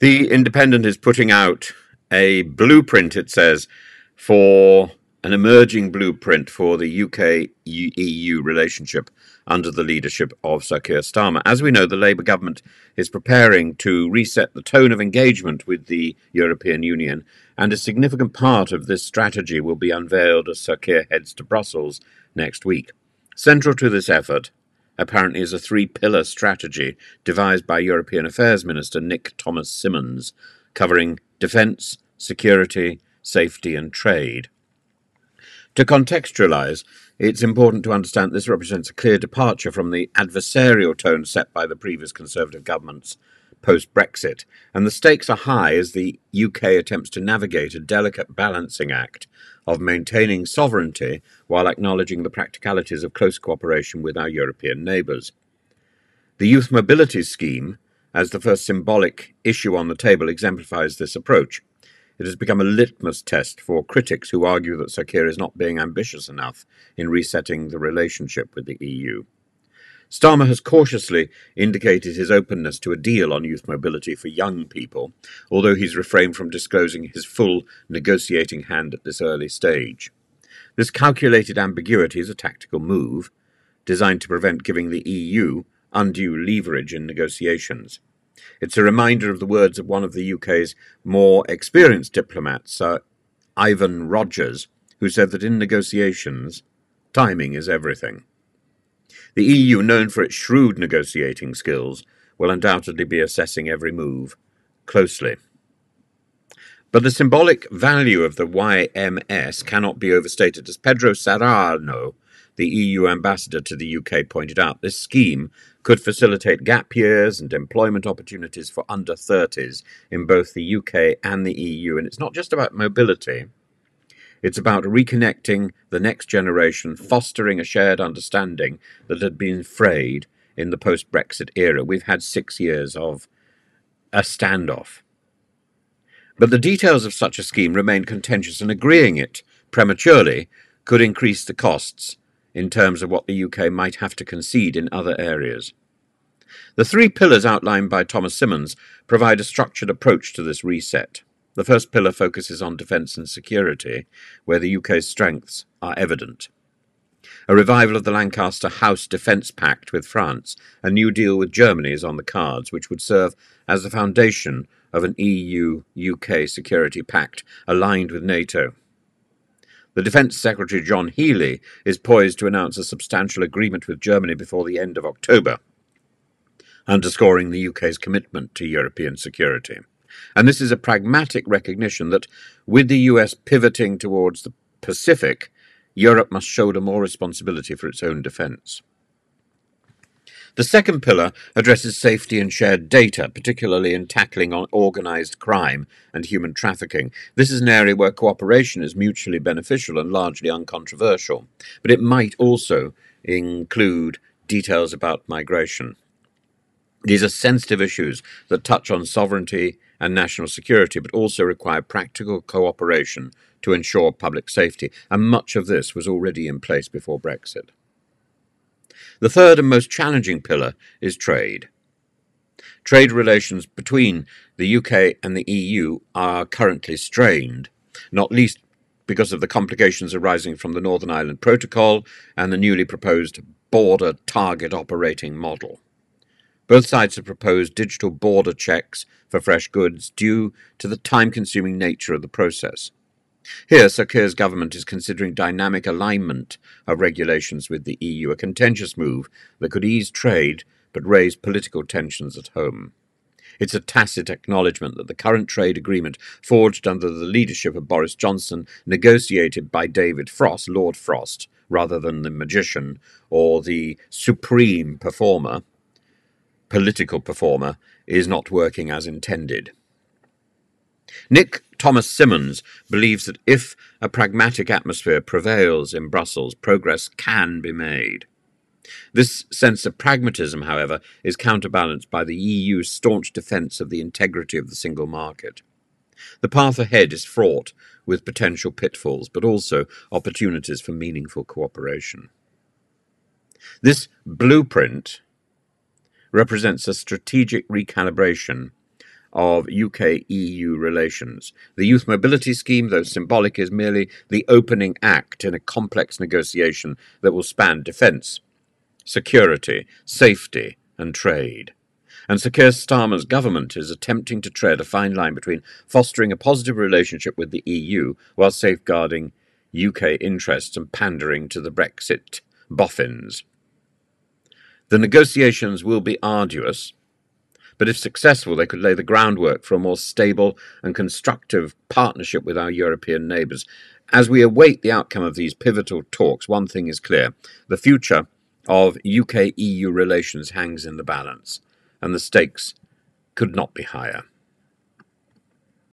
The Independent is putting out a blueprint, it says, for an emerging blueprint for the UK-EU relationship under the leadership of Sir Keir Starmer. As we know, the Labour government is preparing to reset the tone of engagement with the European Union, and a significant part of this strategy will be unveiled as Sir Keir heads to Brussels next week. Central to this effort, apparently, is a three-pillar strategy devised by European Affairs Minister Thomas-Symonds, covering defence, security, safety and trade. To contextualise, it's important to understand this represents a clear departure from the adversarial tone set by the previous Conservative governments post-Brexit, and the stakes are high as the UK attempts to navigate a delicate balancing act of maintaining sovereignty while acknowledging the practicalities of close cooperation with our European neighbours. The Youth Mobility Scheme, as the first symbolic issue on the table, exemplifies this approach. It has become a litmus test for critics who argue that Sir Keir is not being ambitious enough in resetting the relationship with the EU. Starmer has cautiously indicated his openness to a deal on youth mobility for young people, although he's refrained from disclosing his full negotiating hand at this early stage. This calculated ambiguity is a tactical move, designed to prevent giving the EU undue leverage in negotiations. It's a reminder of the words of one of the UK's more experienced diplomats, Sir Ivan Rogers, who said that in negotiations, timing is everything. The EU, known for its shrewd negotiating skills, will undoubtedly be assessing every move closely. But the symbolic value of the YMS cannot be overstated. As Pedro Serrano, the EU ambassador to the UK, pointed out, this scheme could facilitate gap years and employment opportunities for under-30s in both the UK and the EU. And it's not just about mobility. It's about reconnecting the next generation, fostering a shared understanding that had been frayed in the post-Brexit era. We've had 6 years of a standoff. But the details of such a scheme remain contentious, and agreeing it prematurely could increase the costs in terms of what the UK might have to concede in other areas. The three pillars outlined by Thomas-Symonds provide a structured approach to this reset. The first pillar focuses on defence and security, where the UK's strengths are evident. A revival of the Lancaster House Defence Pact with France, a new deal with Germany is on the cards, which would serve as the foundation of an EU-UK security pact aligned with NATO. The Defence Secretary John Healey is poised to announce a substantial agreement with Germany before the end of October, underscoring the UK's commitment to European security. And this is a pragmatic recognition that, with the US pivoting towards the Pacific, Europe must shoulder more responsibility for its own defence. The second pillar addresses safety and shared data, particularly in tackling on organised crime and human trafficking. This is an area where cooperation is mutually beneficial and largely uncontroversial, but it might also include details about migration. These are sensitive issues that touch on sovereignty and national security, but also require practical cooperation to ensure public safety, and much of this was already in place before Brexit. The third and most challenging pillar is trade. Trade relations between the UK and the EU are currently strained, not least because of the complications arising from the Northern Ireland Protocol and the newly proposed border target operating model. Both sides have proposed digital border checks for fresh goods due to the time-consuming nature of the process. Here, Sir Keir's government is considering dynamic alignment of regulations with the EU, a contentious move that could ease trade but raise political tensions at home. It's a tacit acknowledgement that the current trade agreement, forged under the leadership of Boris Johnson, negotiated by David Frost, Lord Frost, rather than the magician or the supreme performer, political performer, is not working as intended. Thomas-Symonds believes that if a pragmatic atmosphere prevails in Brussels, progress can be made. This sense of pragmatism, however, is counterbalanced by the EU's staunch defence of the integrity of the single market. The path ahead is fraught with potential pitfalls, but also opportunities for meaningful cooperation. This blueprint represents a strategic recalibration of UK-EU relations. The youth mobility scheme, though symbolic, is merely the opening act in a complex negotiation that will span defence, security, safety and trade. And Sir Keir Starmer's government is attempting to tread a fine line between fostering a positive relationship with the EU while safeguarding UK interests and pandering to the Brexit boffins. The negotiations will be arduous, but if successful, they could lay the groundwork for a more stable and constructive partnership with our European neighbours. As we await the outcome of these pivotal talks, one thing is clear: the future of UK-EU relations hangs in the balance, and the stakes could not be higher.